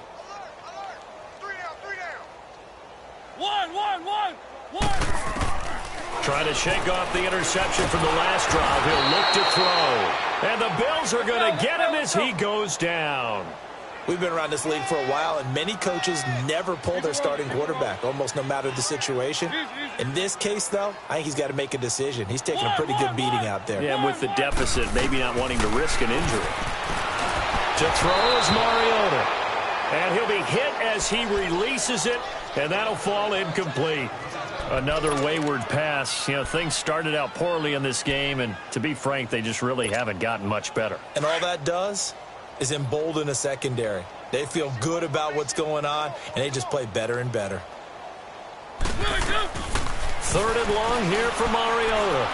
Trying to shake off the interception from the last drive. He'll look to throw. And the Bills are going to get him as he goes down. We've been around this league for a while, and many coaches never pull their starting quarterback, almost no matter the situation. In this case, though, I think he's got to make a decision. He's taking a pretty good beating out there. Yeah, and with the deficit, maybe not wanting to risk an injury. To throw is Mariota. And he'll be hit as he releases it, and that'll fall incomplete. Another wayward pass. You know, things started out poorly in this game, and to be frank, they just really haven't gotten much better. And all that does is embolden a secondary. They feel good about what's going on, and they just play better and better. 3rd and long here for Mariota.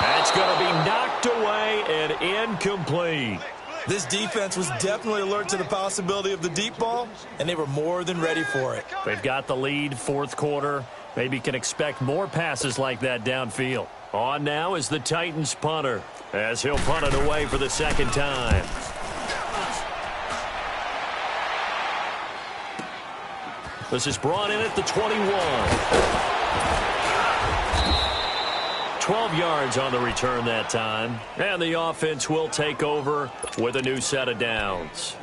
That's going to be knocked away and incomplete. This defense was definitely alert to the possibility of the deep ball, and they were more than ready for it. They've got the lead, 4th quarter. Maybe can expect more passes like that downfield. On now is the Titans punter, as he'll punt it away for the 2nd time. This is brought in at the 21. 12 yards on the return that time. And the offense will take over with a new set of downs.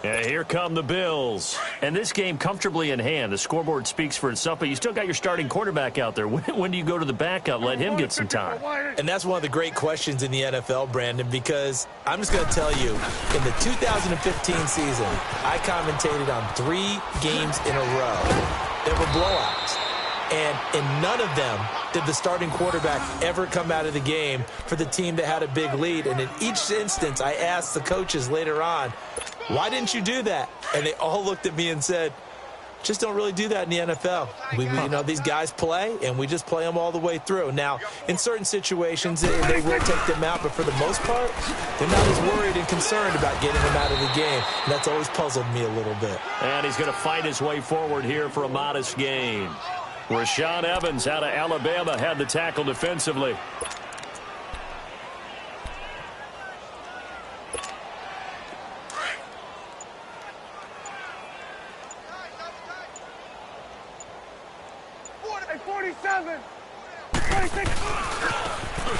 And here come the Bills. And this game comfortably in hand. The scoreboard speaks for itself, but you still got your starting quarterback out there. When do you go to the backup? Let him get some time. And that's one of the great questions in the NFL, Brandon, because I'm just going to tell you, in the 2015 season, I commentated on 3 games in a row. There were blowouts. And in none of them did the starting quarterback ever come out of the game for the team that had a big lead. And in each instance, I asked the coaches later on, why didn't you do that? And they all looked at me and said, just don't really do that in the NFL. You know, these guys play, and we just play them all the way through. Now, in certain situations, they will take them out, but for the most part, they're not as worried and concerned about getting them out of the game. And that's always puzzled me a little bit. And he's going to fight his way forward here for a modest gain. Rashaan Evans out of Alabama had the tackle defensively. Hey, 47. 26.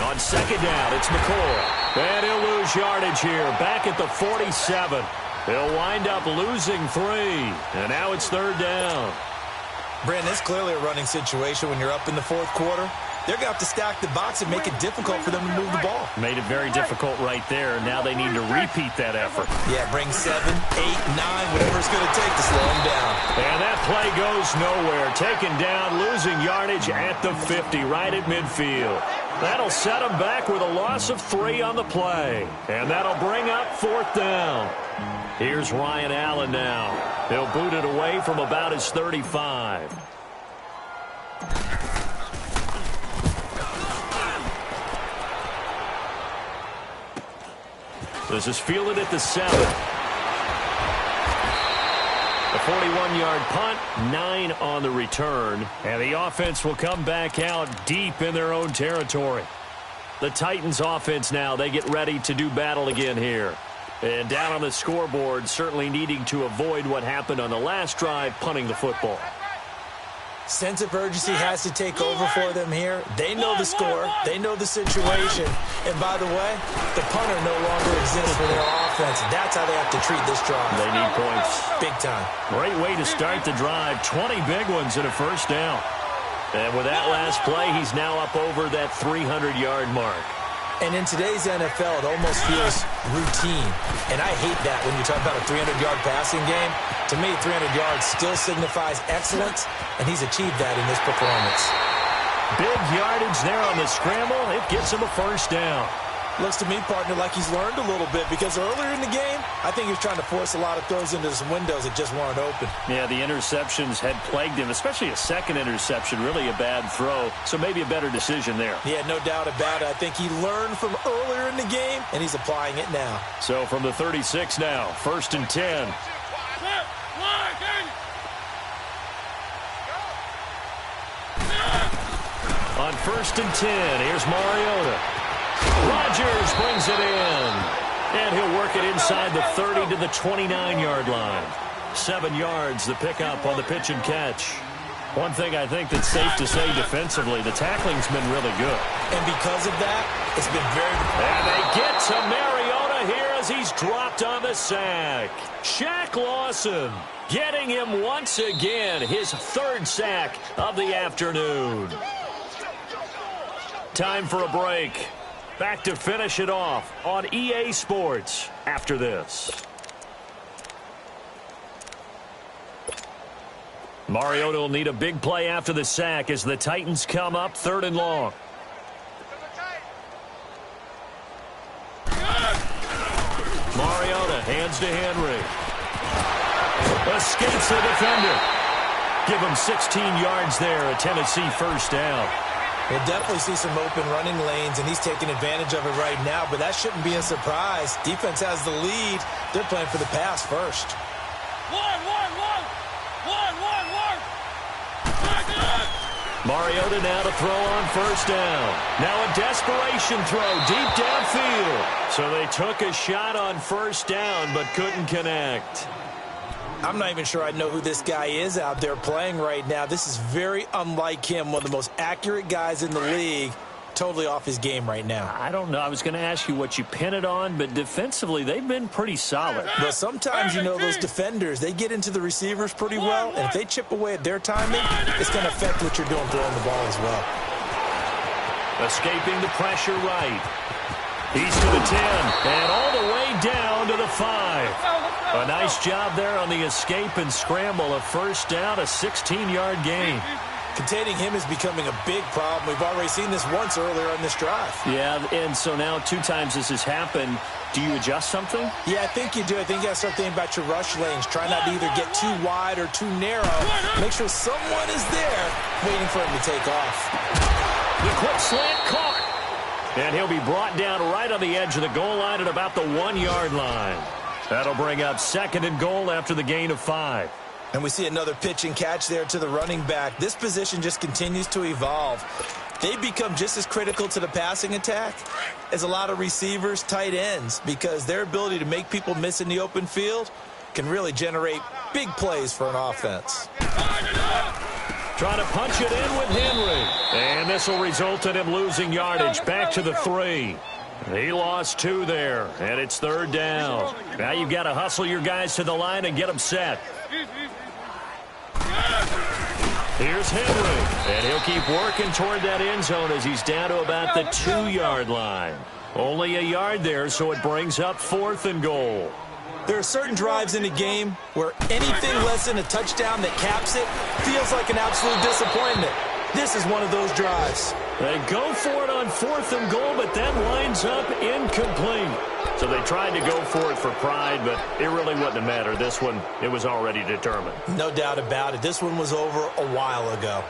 On 2nd down, it's McCoy. And he'll lose yardage here. Back at the 47. He'll wind up losing 3. And now it's 3rd down. Brandon, it's clearly a running situation when you're up in the 4th quarter. They're going to have to stack the box and make it difficult for them to move the ball. Made it very difficult right there. Now they need to repeat that effort. Yeah, bring 7, 8, 9, whatever it's going to take to slow them down. And that play goes nowhere. Taken down, losing yardage at the 50, right at midfield. That'll set them back with a loss of 3 on the play. And that'll bring up 4th down. Here's Ryan Allen now. He'll boot it away from about his 35. This is fielded at the 7. A 41-yard punt, 9 on the return. And the offense will come back out deep in their own territory. The Titans offense now, they get ready to do battle again here. And down on the scoreboard, certainly needing to avoid what happened on the last drive, punting the football. Sense of urgency has to take over for them here. They know the score. They know the situation. And by the way, the punter no longer exists for their offense. That's how they have to treat this drive. They need points. Big time. Great way to start the drive. 20 big ones and a 1st down. And with that last play, he's now up over that 300-yard mark. And in today's NFL, it almost feels routine. And I hate that when you talk about a 300-yard passing game. To me, 300 yards still signifies excellence, and he's achieved that in this performance. Big yardage there on the scramble. It gets him a first down. Looks to me, partner, like he's learned a little bit because earlier in the game, I think he was trying to force a lot of throws into some windows that just weren't open. Yeah, the interceptions had plagued him, especially a second interception, really a bad throw. So maybe a better decision there. Yeah, no doubt about it. I think he learned from earlier in the game, and he's applying it now. So from the 36 now, 1st and 10. On 1st and 10, here's Mariota. Rodgers brings it in. And he'll work it inside the 30 to the 29-yard line. 7 yards, the pickup on the pitch and catch. One thing I think that's safe to say defensively, the tackling's been really good. And because of that, it's been very... And they get to Mariota here as he's dropped on the sack. Shaq Lawson getting him once again, his 3rd sack of the afternoon. Time for a break. Back to finish it off on EA Sports after this. Mariota will need a big play after the sack as the Titans come up 3rd and long. Mariota hands to Henry. Escapes the defender. Give him 16 yards there, a Tennessee first down. We'll definitely see some open running lanes, and he's taking advantage of it right now, but that shouldn't be a surprise. Defense has the lead. They're playing for the pass first. Mariota now to throw on 1st down. Now a desperation throw deep downfield. So they took a shot on 1st down, but couldn't connect. I'm not even sure I know who this guy is out there playing right now. This is very unlike him, one of the most accurate guys in the league. Totally off his game right now. I don't know. I was going to ask you what you pin it on, but defensively, they've been pretty solid. But sometimes, you know, those defenders, they get into the receivers pretty well, and if they chip away at their timing, it's going to affect what you're doing throwing the ball as well. Escaping the pressure right. He's to the 10, and all the way down to the 5. A nice job there on the escape and scramble. A first down, a 16-yard gain. Containing him is becoming a big problem. We've already seen this once earlier on this drive. Yeah, and so now 2 times this has happened. Do you adjust something? Yeah, I think you do. I think you got to start thinking about your rush lanes. Try not to either get too wide or too narrow. Make sure someone is there waiting for him to take off. The quick slant caught. And he'll be brought down right on the edge of the goal line at about the 1-yard line. That'll bring up 2nd and goal after the gain of 5. And we see another pitch and catch there to the running back. This position just continues to evolve. They become just as critical to the passing attack as a lot of receivers, tight ends, because their ability to make people miss in the open field can really generate big plays for an offense. Trying to punch it in with Henry. And this will result in him losing yardage back to the 3. He lost 2 there, and it's 3rd down. Now you've got to hustle your guys to the line and get them set. Here's Henry, and he'll keep working toward that end zone as he's down to about the 2-yard line. Only a yard there, so it brings up 4th and goal. There are certain drives in a game where anything less than a touchdown that caps it feels like an absolute disappointment. This is one of those drives. They go for it on 4th and goal, but that winds up incomplete. So they tried to go for it for pride, but it really wouldn't have mattered. This one, it was already determined. No doubt about it. This one was over a while ago.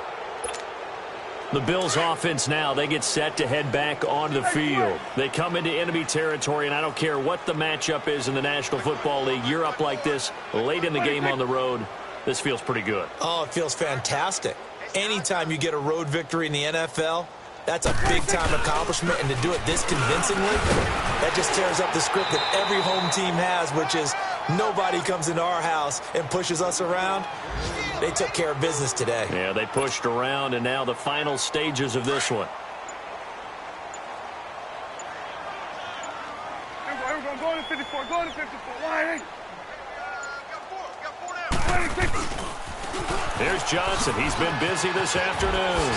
The Bills offense now, they get set to head back onto the field. They come into enemy territory, and I don't care what the matchup is in the National Football League. You're up like this late in the game on the road. This feels pretty good. Oh, it feels fantastic. Anytime you get a road victory in the NFL, that's a big-time accomplishment, and to do it this convincingly, that just tears up the script that every home team has, which is nobody comes into our house and pushes us around. They took care of business today. Yeah, they pushed around, and now the final stages of this one. Everyone, go to 54, go to 54, lining. Got 4 now. Here's Johnson. He's been busy this afternoon.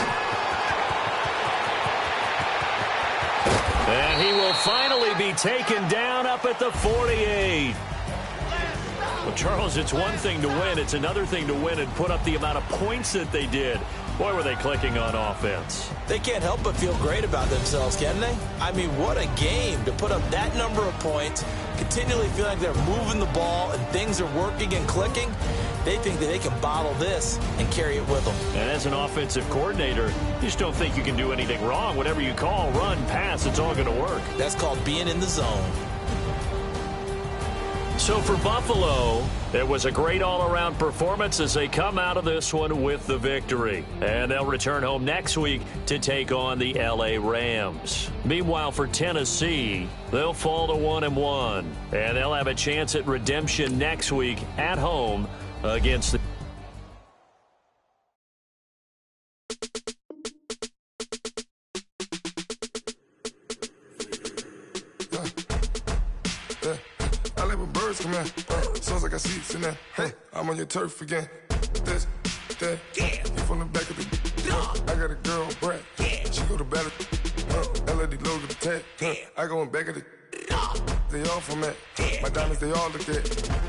And he will finally be taken down up at the 48. Well, Charles, it's one thing to win. It's another thing to win and put up the amount of points that they did. Boy, were they clicking on offense. They can't help but feel great about themselves, can they? I mean, what a game to put up that number of points, continually feeling like they're moving the ball and things are working and clicking. They think that they can bottle this and carry it with them. And as an offensive coordinator, you just don't think you can do anything wrong. Whatever you call, run, pass, it's all going to work. That's called being in the zone. So for Buffalo, it was a great all-around performance as they come out of this one with the victory. And they'll return home next week to take on the L.A. Rams. Meanwhile, for Tennessee, they'll fall to 1-1. And they'll have a chance at redemption next week at home against the... Come in, sounds like I see seats in there. Hey, I'm on your turf again. This, that, you from the back of the. I got a girl, Brad. She go to battle. LED logo the tag. I go in back of the. They all from that. My diamonds, they all look at.